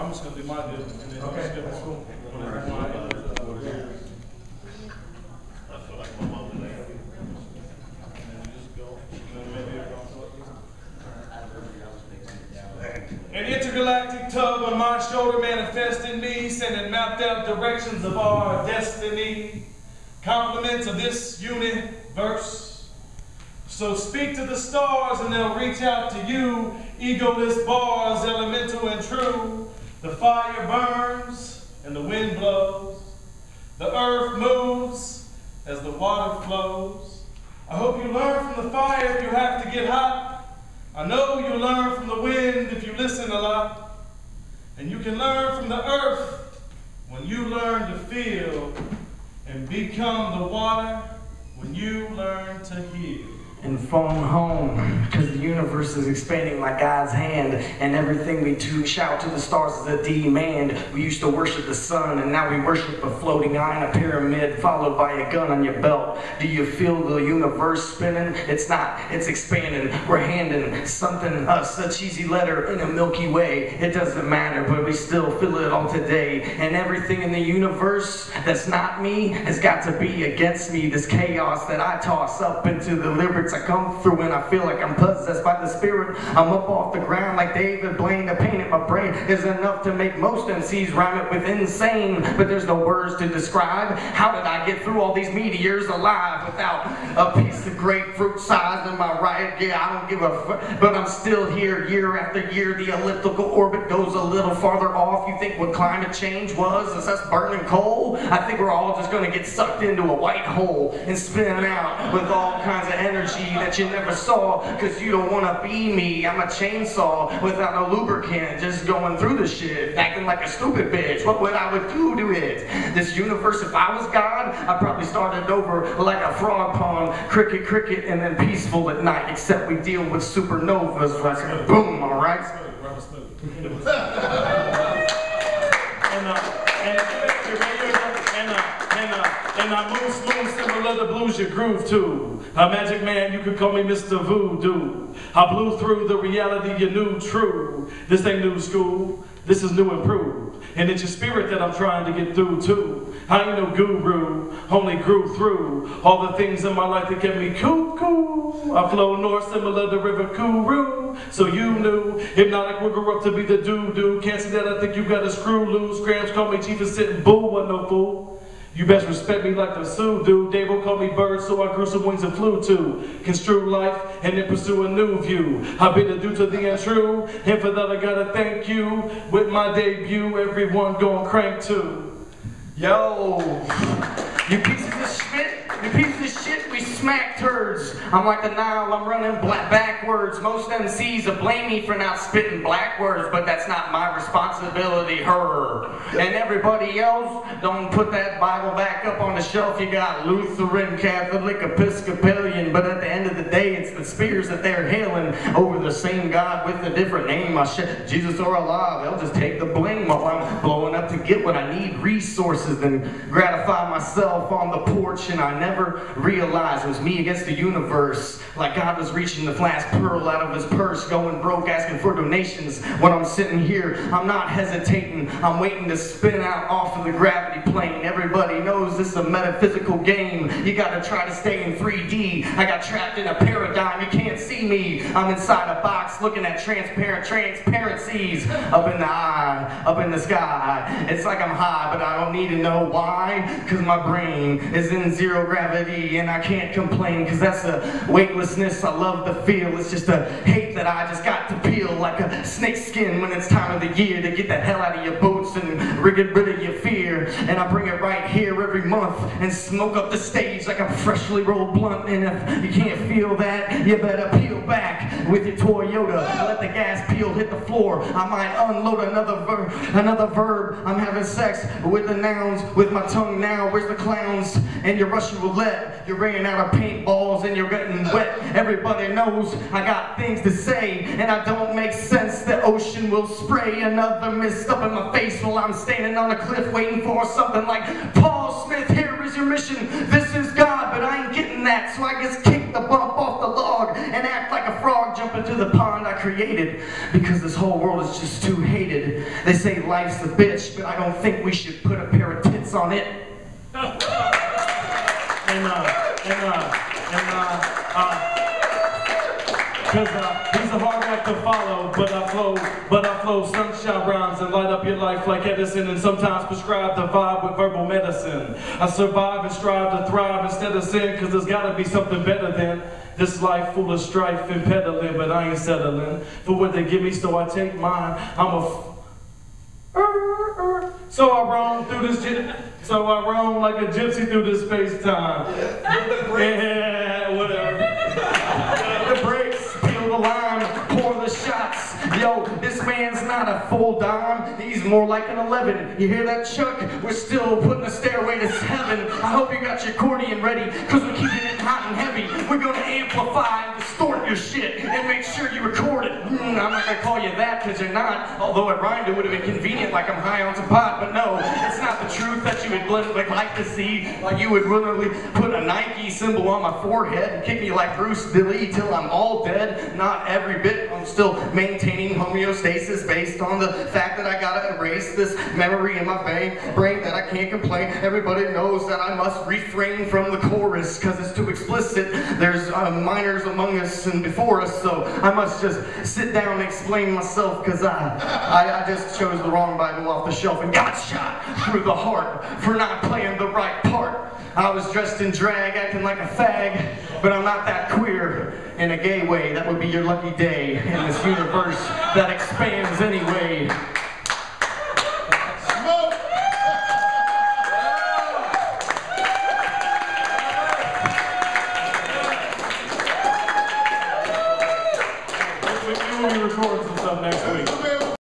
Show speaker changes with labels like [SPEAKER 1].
[SPEAKER 1] I'm just going to do my deal. And then
[SPEAKER 2] Okay, that's cool.
[SPEAKER 1] I feel like my mom today. An intergalactic tug on my shoulder manifesting me, sending mapped out directions of our destiny. Compliments of this universe. So speak to the stars and they'll reach out to you. Egoless bars, elemental and true. The fire burns and the wind blows. The earth moves as the water flows. I hope you learn from the fire if you have to get hot. I know you learn from the wind if you listen a lot. And you can learn from the earth when you learn to feel, and become the water when you learn to heal.
[SPEAKER 2] And phone home, because the universe is expanding like God's hand, and everything we do shout to the stars is a demand. We used to worship the sun, and now we worship a floating eye in a pyramid, followed by a gun on your belt. Do you feel the universe spinning? It's not, it's expanding. We're handing something, us, a cheesy letter in a Milky Way. It doesn't matter, but we still feel it all today. And everything in the universe that's not me has got to be against me. This chaos that I toss up into the lyrics I come through, and I feel like I'm possessed by the spirit. I'm up off the ground like David Blaine. The pain in my brain is enough to make most MCs rhyme it with insane, but there's no words to describe. How did I get through all these meteors alive without a piece of grapefruit size in my right? Yeah, I don't give a fuck, but I'm still here year after year. The elliptical orbit goes a little farther off. You think what climate change was? Is us burning coal? I think we're all just gonna get sucked into a white hole and spin out with all kinds of energy that you never saw, because you don't want to be me. I'm a chainsaw without no lubricant, just going through the shit, acting like a stupid bitch. What would I would do to it? This universe, if I was God, I'd probably start it over like a frog pond, cricket, cricket, and then peaceful at night, except we deal with supernovas, like boom, alright?
[SPEAKER 1] And I move smooth, similar to blues you groove to. A magic man, you could call me Mr. Voodoo. I blew through the reality you knew true. This ain't new school, this is new improved. And it's your spirit that I'm trying to get through too. I ain't no guru, only grew through all the things in my life that kept me cool. I flow north, similar to River Kuru. So you knew, hypnotic will grow up to be the doo-doo. Can't see that, I think you got a screw loose. Grams call me chief and sitting boo, wasn't no fool. You best respect me like the Sioux do. Dave will call me bird, so I grew some wings and flew too. Construe life and then pursue a new view. I've been a due to the untrue, and for that I gotta thank you. With my debut, everyone gon' crank too.
[SPEAKER 2] Yo, you pieces of shit, you pieces of shit, we smack turds. I'm like the Nile, I'm running backwards. Most MCs will blame me for not spitting black words, but that's not my responsibility, her. And everybody else, don't put that Bible back up on the shelf. You got Lutheran, Catholic, Episcopalian, but at the end of the day, it's the spears that they're hailing over the same God with a different name. Jesus or Allah, they'll just take the blame while I'm blowing up to get what I need, resources, and gratify myself on the porch. And I never realized it was me against the universe, like God was reaching the last pearl out of his purse, going broke, asking for donations. When I'm sitting here, I'm not hesitating, I'm waiting to spin out off of the gravity plane. Everybody knows this is a metaphysical game. You gotta try to stay in 3D. I got trapped in a paradigm, you can't see me. I'm inside a box looking at transparencies up in the eye, up in the sky. It's like I'm high, but I don't need to know why, because my brain is in zero gravity, and I can't complain, because that's a weightlessness I love to feel. It's just a hate that I just got to peel like a snake skin when it's time of the year to get the hell out of your boots and get rid of your fear. And I bring it right here every month and smoke up the stage like a freshly rolled blunt. And if you can't feel that, you better peel back with your Toyota. Let the gas peel hit the floor. I might unload another verb. I'm having sex with the nouns with my tongue now. Where's the clowns? And you're Russian roulette. You're running out of paintballs and you're getting wet. Everybody knows I got things to say, and I don't make sense. The ocean will spray another mist up in my face while I'm standing on a cliff waiting for something like, Paul Smith, here is your mission. This is God, but I ain't getting that, so I just kick the bump off the log and act like a frog jump into the pond I created, because this whole world is just too hated. They say life's a bitch, but I don't think we should put a pair of tits on it.
[SPEAKER 1] Cause he's a hard act to follow, but I flow sunshine rhymes and light up your life like Edison, and sometimes prescribe the vibe with verbal medicine. I survive and strive to thrive instead of sin, cause there's gotta be something better than this life full of strife and peddling, but I ain't settling for what they give me, so I take mine. So I roam through this so I roam like a gypsy through this space-time. Yeah, whatever.
[SPEAKER 2] The brakes, peel the lime, pour the shots. Yo, this man's not a full dime, he's more like an 11. You hear that, Chuck? We're still putting a stairway to heaven. I hope you got your accordion ready, cause we're keeping it hot and heavy. We're gonna amplify and distort your shit and make sure you record it. I'm not gonna call you that cause you're not, although it rhymed, it would have been convenient like I'm high on some pot, but no, it's not the truth that you would like to see. Like you would literally put a Nike symbol on my forehead and kick me like Bruce Lee till I'm all dead. Not every bit, I'm still maintaining homeostasis based on the fact that I gotta erase this memory in my brain that I can't complain. Everybody knows that I must refrain from the chorus cause it's too explicit. There's minors among us and before us, so I must just sit down and explain myself cause I just chose the wrong Bible off the shelf and got shot through the heart for not playing the right part. I was dressed in drag, acting like a fag, but I'm not that queer in a gay way. That would be your lucky day in this universe that expands anyway.
[SPEAKER 1] We will be recording some stuff next week.